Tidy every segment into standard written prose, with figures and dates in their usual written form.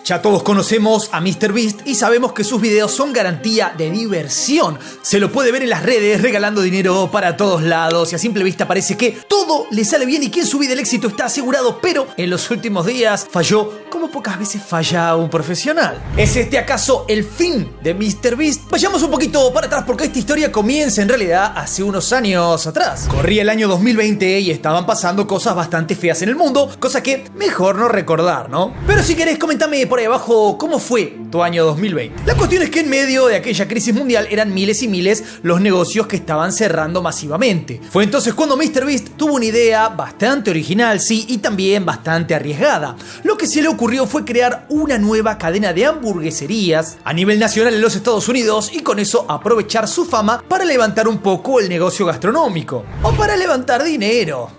Ya todos conocemos a MrBeast y sabemos que sus videos son garantía de diversión. Se lo puede ver en las redes regalando dinero para todos lados y a simple vista parece que todo le sale bien y que en su vida el éxito está asegurado, pero en los últimos días falló como pocas veces falla un profesional. ¿Es este acaso el fin de MrBeast? Vayamos un poquito para atrás porque esta historia comienza en realidad hace unos años atrás. Corría el año 2020 y estaban pasando cosas bastante feas en el mundo, cosa que mejor no recordar, ¿no? Pero si querés, comentame por ahí abajo cómo fue tu año 2020. La cuestión es que en medio de aquella crisis mundial eran miles y miles los negocios que estaban cerrando masivamente. Fue entonces cuando MrBeast tuvo una idea bastante original, sí, y también bastante arriesgada. Lo que se le ocurrió fue crear una nueva cadena de hamburgueserías a nivel nacional en los Estados Unidos y con eso aprovechar su fama para levantar un poco el negocio gastronómico. O para levantar dinero,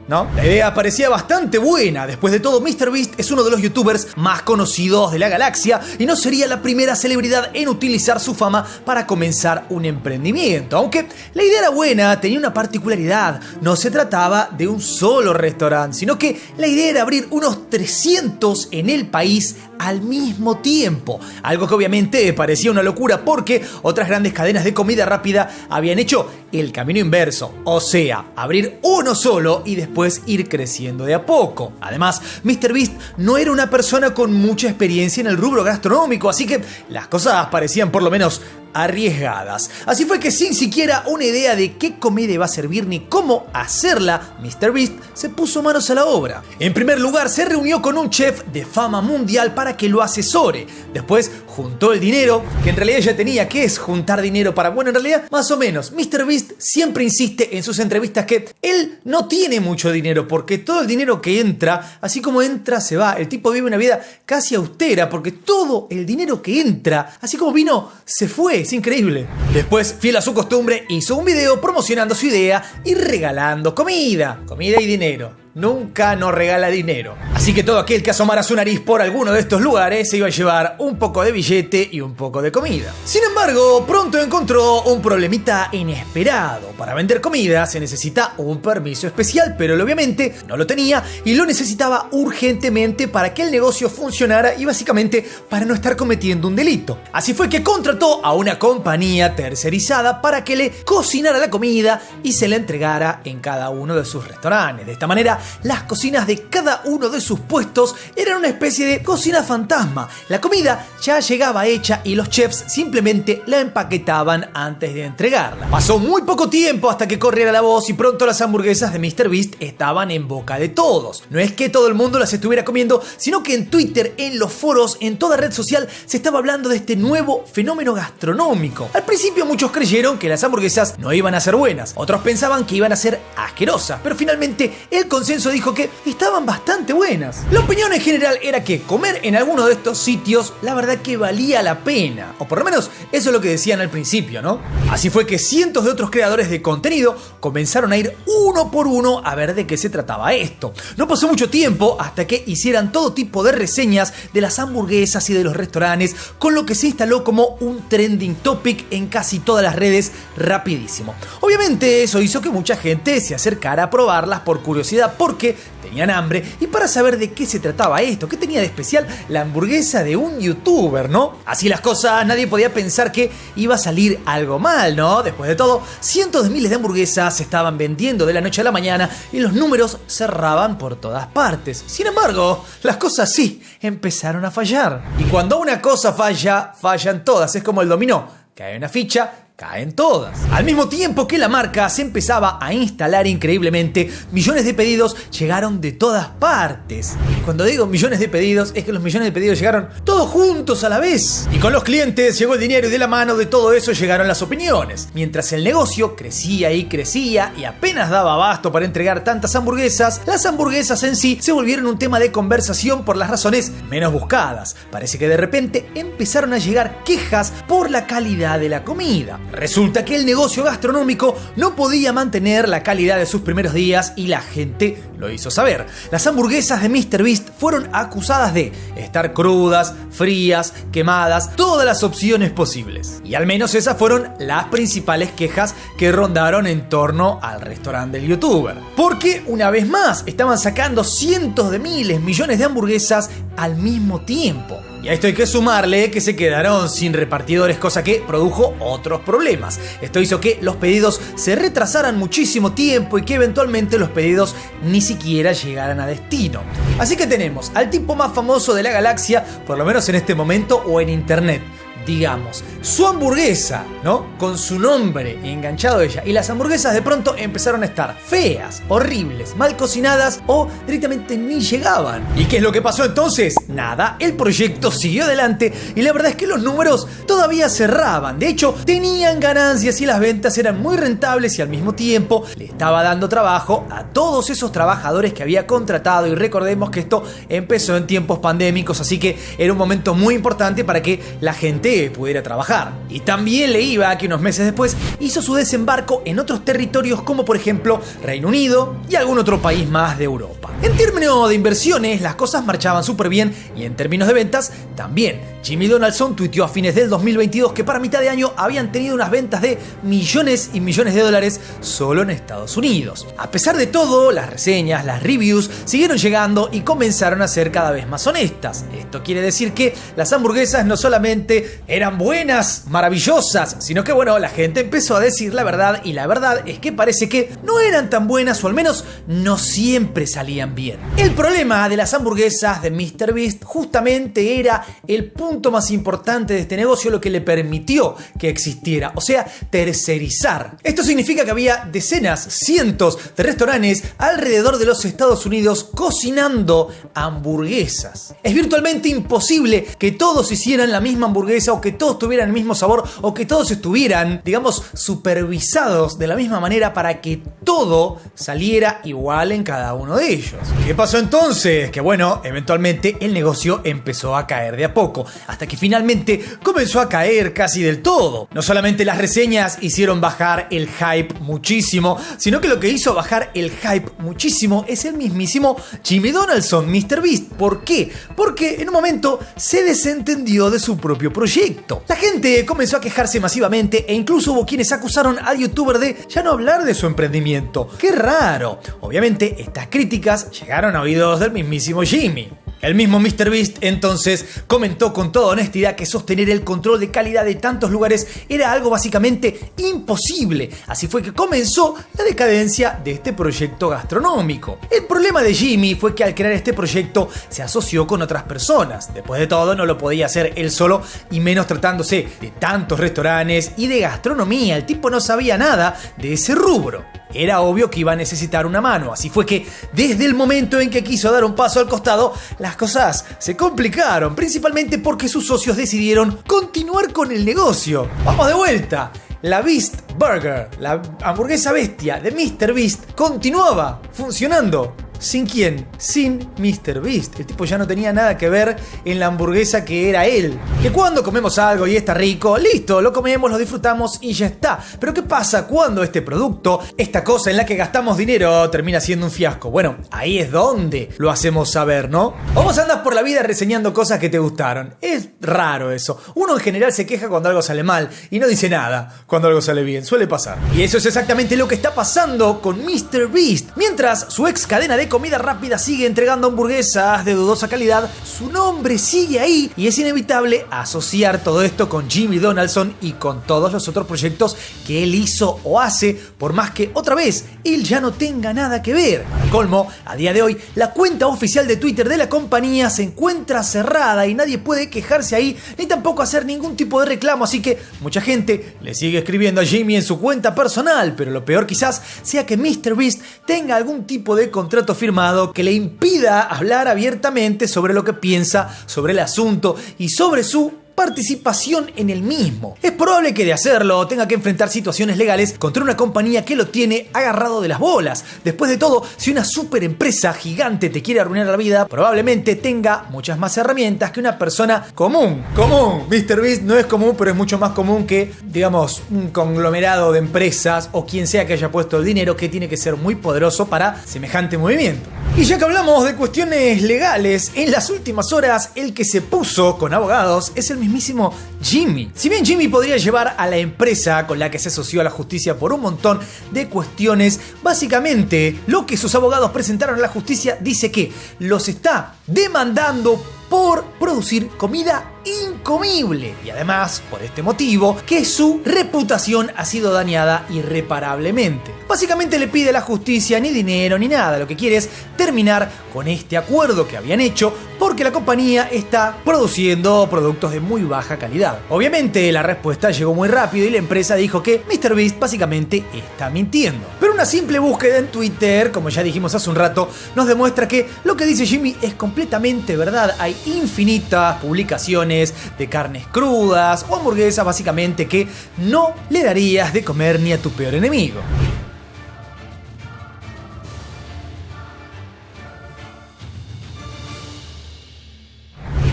¿no? La idea parecía bastante buena. Después de todo, MrBeast es uno de los youtubers más conocidos de la galaxia y no sería la primera celebridad en utilizar su fama para comenzar un emprendimiento. Aunque la idea era buena, tenía una particularidad. No se trataba de un solo restaurante, sino que la idea era abrir unos 300 en el país al mismo tiempo. Algo que obviamente parecía una locura porque otras grandes cadenas de comida rápida habían hecho el camino inverso. O sea, abrir uno solo y después ir creciendo de a poco. Además, MrBeast no era una persona con mucha experiencia en el rubro gastronómico, así que las cosas parecían por lo menos arriesgadas. Así fue que sin siquiera una idea de qué comida iba a servir ni cómo hacerla, MrBeast se puso manos a la obra. En primer lugar, se reunió con un chef de fama mundial para que lo asesore. Después juntó el dinero, que en realidad ya tenía. ¿Qué es juntar dinero para? Bueno, en realidad, más o menos. MrBeast siempre insiste en sus entrevistas que él no tiene mucho dinero, porque todo el dinero que entra, así como entra, se va. El tipo vive una vida casi austera, porque todo el dinero que entra, así como vino, se fue. Es increíble. Después, fiel a su costumbre, hizo un video promocionando su idea y regalando comida y dinero. Nunca nos regala dinero. Así que todo aquel que asomara su nariz por alguno de estos lugares se iba a llevar un poco de billete y un poco de comida. Sin embargo, pronto encontró un problemita inesperado. Para vender comida se necesita un permiso especial, pero él obviamente no lo tenía y lo necesitaba urgentemente para que el negocio funcionara y básicamente para no estar cometiendo un delito. Así fue que contrató a una compañía tercerizada para que le cocinara la comida y se la entregara en cada uno de sus restaurantes. De esta manera, las cocinas de cada uno de sus puestos eran una especie de cocina fantasma. La comida ya llegaba hecha y los chefs simplemente la empaquetaban antes de entregarla. Pasó muy poco tiempo hasta que corriera la voz y pronto las hamburguesas de MrBeast estaban en boca de todos. No es que todo el mundo las estuviera comiendo, sino que en Twitter, en los foros, en toda red social se estaba hablando de este nuevo fenómeno gastronómico. Al principio muchos creyeron que las hamburguesas no iban a ser buenas, otros pensaban que iban a ser asquerosas, pero finalmente el consenso dijo que estaban bastante buenas. La opinión en general era que comer en alguno de estos sitios la verdad que valía la pena, o por lo menos eso es lo que decían al principio, ¿no? Así fue que cientos de otros creadores de contenido comenzaron a ir uno por uno a ver de qué se trataba esto. No pasó mucho tiempo hasta que hicieran todo tipo de reseñas de las hamburguesas y de los restaurantes, con lo que se instaló como un trending topic en casi todas las redes rapidísimo. Obviamente eso hizo que mucha gente se acercara a probarlas por curiosidad, porque tenían hambre y para saber de qué se trataba esto, qué tenía de especial la hamburguesa de un youtuber, ¿no? Así las cosas, nadie podía pensar que iba a salir algo mal, ¿no? Después de todo, cientos de miles de hamburguesas se estaban vendiendo de la noche a la mañana y los números cerraban por todas partes. Sin embargo, las cosas sí empezaron a fallar. Y cuando una cosa falla, fallan todas. Es como el dominó. Cae una ficha, caen todas. Al mismo tiempo que la marca se empezaba a instalar increíblemente, millones de pedidos llegaron de todas partes. Y cuando digo millones de pedidos, es que los millones de pedidos llegaron todos juntos a la vez. Y con los clientes llegó el dinero y de la mano de todo eso llegaron las opiniones. Mientras el negocio crecía y crecía y apenas daba abasto para entregar tantas hamburguesas, las hamburguesas en sí se volvieron un tema de conversación por las razones menos buscadas. Parece que de repente empezaron a llegar quejas por la calidad de la comida. Resulta que el negocio gastronómico no podía mantener la calidad de sus primeros días y la gente lo hizo saber. Las hamburguesas de MrBeast fueron acusadas de estar crudas, frías, quemadas, todas las opciones posibles. Y al menos esas fueron las principales quejas que rondaron en torno al restaurante del youtuber. Porque una vez más estaban sacando cientos de miles, millones de hamburguesas al mismo tiempo. Y a esto hay que sumarle que se quedaron sin repartidores, cosa que produjo otros problemas. Esto hizo que los pedidos se retrasaran muchísimo tiempo y que eventualmente los pedidos ni siquiera llegaran a destino. Así que tenemos al tipo más famoso de la galaxia, por lo menos en este momento o en internet, digamos, su hamburguesa, ¿no? Con su nombre enganchado a ella. Y las hamburguesas de pronto empezaron a estar feas, horribles, mal cocinadas o directamente ni llegaban. ¿Y qué es lo que pasó entonces? Nada, el proyecto siguió adelante y la verdad es que los números todavía cerraban. De hecho, tenían ganancias y las ventas eran muy rentables y al mismo tiempo le estaba dando trabajo a todos esos trabajadores que había contratado. Y recordemos que esto empezó en tiempos pandémicos, así que era un momento muy importante para que la gente pudiera trabajar. Y también le iba que unos meses después hizo su desembarco en otros territorios como por ejemplo Reino Unido y algún otro país más de Europa. En términos de inversiones las cosas marchaban súper bien y en términos de ventas también. Jimmy Donaldson tuiteó a fines del 2022 que para mitad de año habían tenido unas ventas de millones y millones de dólares solo en Estados Unidos. A pesar de todo, las reseñas, las reviews siguieron llegando y comenzaron a ser cada vez más honestas. Esto quiere decir que las hamburguesas no solamente eran buenas, maravillosas, sino que bueno, la gente empezó a decir la verdad y la verdad es que parece que no eran tan buenas o al menos no siempre salían bien. El problema de las hamburguesas de MrBeast justamente era el punto más importante de este negocio, lo que le permitió que existiera, o sea, tercerizar. Esto significa que había decenas, cientos de restaurantes alrededor de los Estados Unidos cocinando hamburguesas. Es virtualmente imposible que todos hicieran la misma hamburguesa o que todos tuvieran el mismo sabor o que todos estuvieran, digamos, supervisados de la misma manera para que todo saliera igual en cada uno de ellos. ¿Qué pasó entonces? Que bueno, eventualmente el negocio empezó a caer de a poco, hasta que finalmente comenzó a caer casi del todo. No solamente las reseñas hicieron bajar el hype muchísimo, sino que lo que hizo bajar el hype muchísimo es el mismísimo Jimmy Donaldson, MrBeast. ¿Por qué? Porque en un momento se desentendió de su propio proyecto. La gente comenzó a quejarse masivamente e incluso hubo quienes acusaron al youtuber de ya no hablar de su emprendimiento. ¡Qué raro! Obviamente estas críticas llegaron a oídos del mismísimo Jimmy. El mismo MrBeast entonces comentó con toda honestidad que sostener el control de calidad de tantos lugares era algo básicamente imposible. Así fue que comenzó la decadencia de este proyecto gastronómico. El problema de Jimmy fue que al crear este proyecto se asoció con otras personas. Después de todo no lo podía hacer él solo y menos tratándose de tantos restaurantes y de gastronomía. El tipo no sabía nada de ese rubro. Era obvio que iba a necesitar una mano, así fue que desde el momento en que quiso dar un paso al costado, las cosas se complicaron, principalmente porque sus socios decidieron continuar con el negocio. ¡Vamos de vuelta! La Beast Burger, la hamburguesa bestia de MrBeast, continuaba funcionando. ¿Sin quién? Sin MrBeast. El tipo ya no tenía nada que ver en la hamburguesa que era él. Que cuando comemos algo y está rico, listo, lo comemos, lo disfrutamos y ya está. Pero ¿qué pasa cuando este producto, esta cosa en la que gastamos dinero, termina siendo un fiasco? Bueno, ahí es donde lo hacemos saber, ¿no? O vos andas por la vida reseñando cosas que te gustaron. Es raro eso. Uno en general se queja cuando algo sale mal y no dice nada cuando algo sale bien. Suele pasar. Y eso es exactamente lo que está pasando con MrBeast. Mientras su ex cadena de comida rápida sigue entregando hamburguesas de dudosa calidad, su nombre sigue ahí y es inevitable asociar todo esto con Jimmy Donaldson y con todos los otros proyectos que él hizo o hace, por más que otra vez él ya no tenga nada que ver. Para colmo, a día de hoy la cuenta oficial de Twitter de la compañía se encuentra cerrada y nadie puede quejarse ahí ni tampoco hacer ningún tipo de reclamo, así que mucha gente le sigue escribiendo a Jimmy en su cuenta personal, pero lo peor quizás sea que MrBeast tenga algún tipo de contrato firmado que le impida hablar abiertamente sobre lo que piensa sobre el asunto y sobre su participación en el mismo. Es probable que de hacerlo tenga que enfrentar situaciones legales contra una compañía que lo tiene agarrado de las bolas. Después de todo, si una super empresa gigante te quiere arruinar la vida, probablemente tenga muchas más herramientas que una persona común. MrBeast no es común, pero es mucho más común que, digamos, un conglomerado de empresas o quien sea que haya puesto el dinero, que tiene que ser muy poderoso para semejante movimiento. Y ya que hablamos de cuestiones legales, en las últimas horas el que se puso con abogados es el mismísimo Jimmy. Si bien Jimmy podría llevar a la empresa con la que se asoció a la justicia por un montón de cuestiones, básicamente lo que sus abogados presentaron a la justicia dice que los está demandando por producir comida incomible y además, por este motivo, que su reputación ha sido dañada irreparablemente. Básicamente le pide a la justicia ni dinero ni nada, lo que quiere es terminar con este acuerdo que habían hecho porque la compañía está produciendo productos de muy baja calidad. Obviamente la respuesta llegó muy rápido y la empresa dijo que MrBeast básicamente está mintiendo. Pero una simple búsqueda en Twitter, como ya dijimos hace un rato, nos demuestra que lo que dice Jimmy es completamente verdad. Hay infinitas publicaciones de carnes crudas o hamburguesas básicamente que no le darías de comer ni a tu peor enemigo.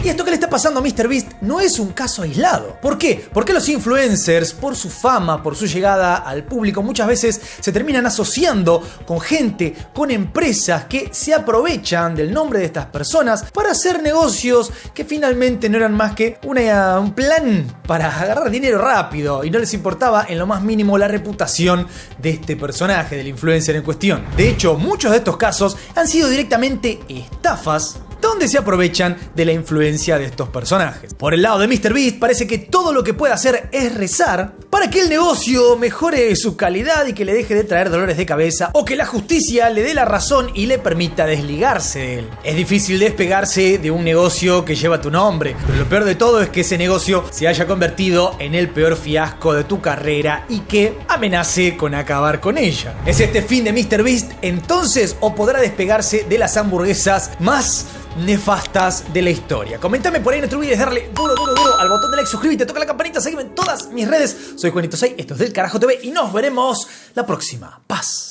Y esto que le está pasando a MrBeast no es un caso aislado. ¿Por qué? Porque los influencers, por su fama, por su llegada al público, muchas veces se terminan asociando con gente, con empresas que se aprovechan del nombre de estas personas para hacer negocios que finalmente no eran más que un plan para agarrar dinero rápido y no les importaba en lo más mínimo la reputación de este personaje, del influencer en cuestión. De hecho, muchos de estos casos han sido directamente estafas donde se aprovechan de la influencia de estos personajes. Por el lado de MrBeast parece que todo lo que puede hacer es rezar para que el negocio mejore su calidad y que le deje de traer dolores de cabeza o que la justicia le dé la razón y le permita desligarse de él. Es difícil despegarse de un negocio que lleva tu nombre, pero lo peor de todo es que ese negocio se haya convertido en el peor fiasco de tu carrera y que amenace con acabar con ella. ¿Es este fin de MrBeast entonces o podrá despegarse de las hamburguesas más nefastas de la historia? Comentame por ahí en nuestro video, darle duro al botón de like, suscríbete, toca la campanita, sígueme en todas mis redes. Soy Juanito 6, esto es Del Carajo TV y nos veremos la próxima. Paz.